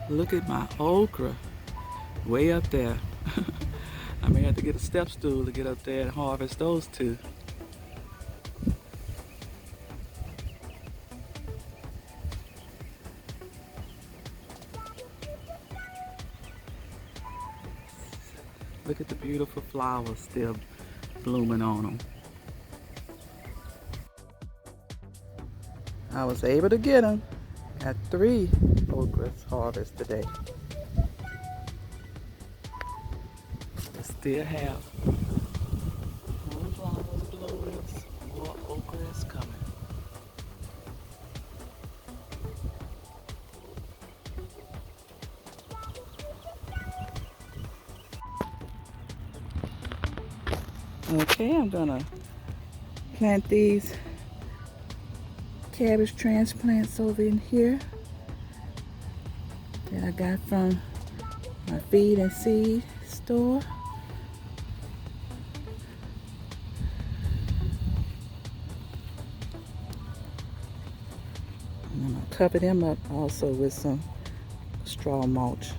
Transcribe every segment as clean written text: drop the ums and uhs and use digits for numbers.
Look at my okra way up there. I may have to get a step stool to get up there and harvest those two. Look at the beautiful flowers still blooming on them. I was able to get them. Got 3 okras harvest today. I still have more flowers blooming, more okras coming. Okay, I'm gonna plant these cabbage transplants over in here that I got from my feed and seed store. And I'm gonna cover them up also with some straw mulch.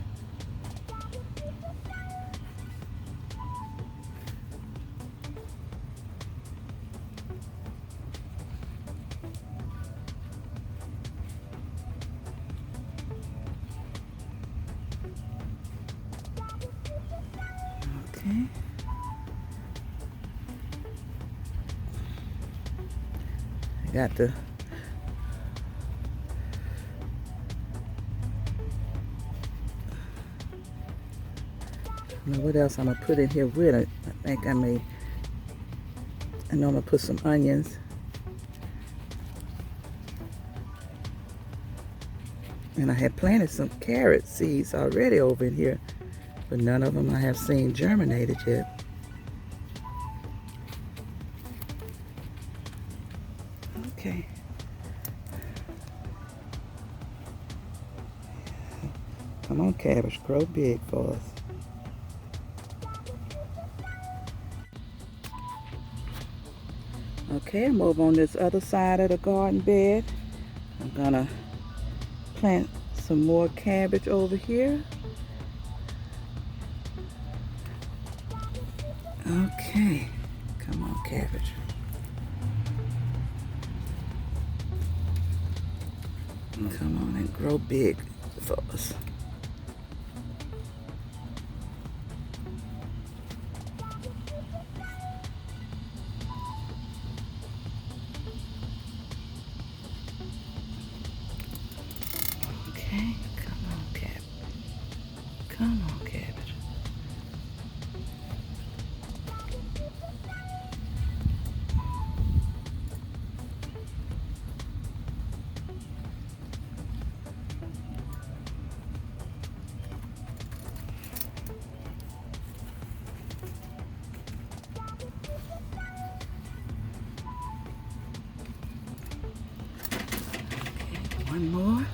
Okay. I got the what else I'm gonna put in here with it. I think I know I'm gonna put some onions. And I had planted some carrot seeds already over in here, but none of them I have seen germinated yet. Okay. Come on, cabbage, grow big for us. Okay, I'm over on this other side of the garden bed. I'm gonna plant some more cabbage over here. Okay, come on, cabbage. Come on and grow big for us. Okay, come on, cabbage. Come on, cabbage. Okay, one more.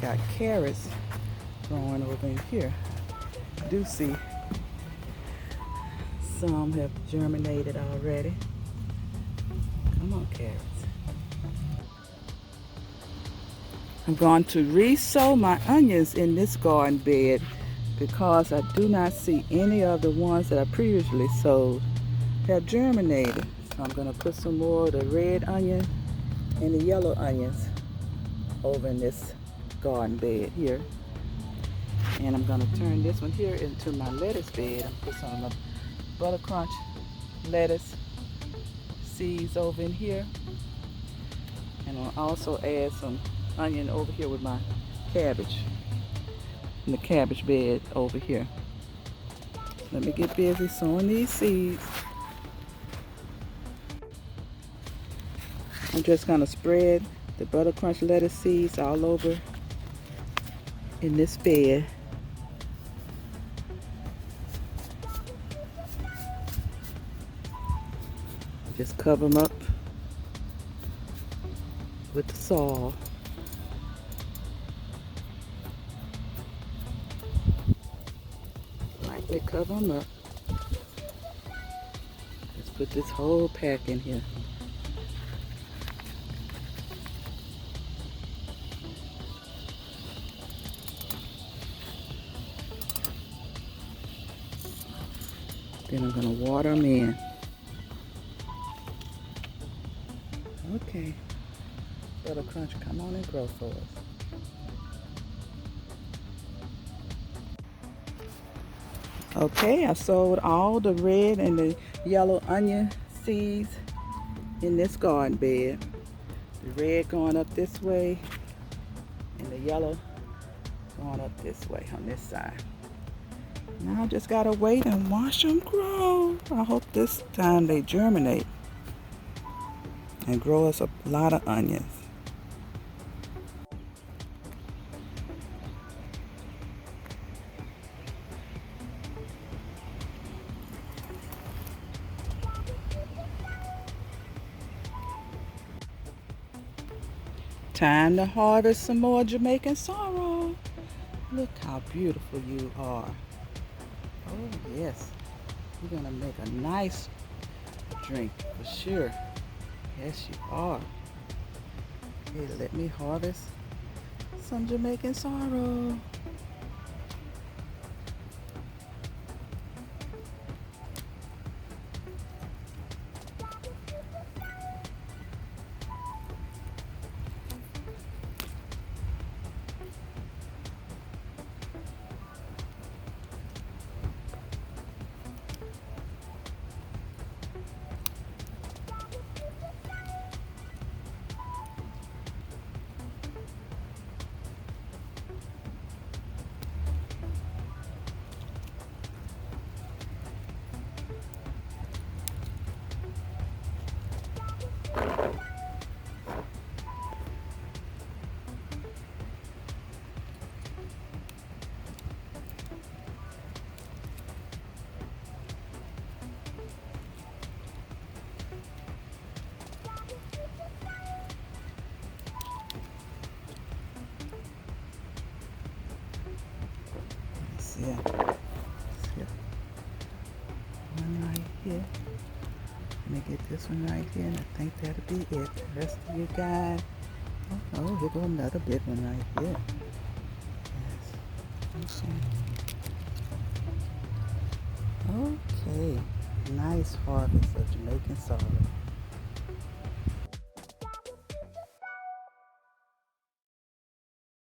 Got carrots growing over in here. I do see some have germinated already. Come on, carrots. I'm going to re-sow my onions in this garden bed because I do not see any of the ones that I previously sowed have germinated. So I'm going to put some more of the red onion and the yellow onions over in this garden bed here. And I'm going to turn this one here into my lettuce bed and put some of the butter crunch lettuce seeds over in here. And I'll also add some onion over here with my cabbage in the cabbage bed over here. Let me get busy sowing these seeds. I'm just going to spread the butter crunch lettuce seeds all over in this bed. Just cover them up with the soil. Lightly cover them up. Let's put this whole pack in here. Then I'm gonna water them in. Okay, Butter Crunch, come on and grow for us. Okay, I sowed all the red and the yellow onion seeds in this garden bed. The red going up this way and the yellow going up this way on this side. Now I just gotta wait and watch them grow. I hope this time they germinate and grow us a lot of onions. Time to harvest some more Jamaican sorrel. Look how beautiful you are. Oh yes, you're gonna make a nice drink for sure. Yes, you are. Okay, let me harvest some Jamaican sorrel. Yeah. One right here. Let me get this one right here, and I think that'll be it. The rest of you guys. Oh, here go another big one right here. Yes. Okay. Nice harvest of Jamaican sorrel.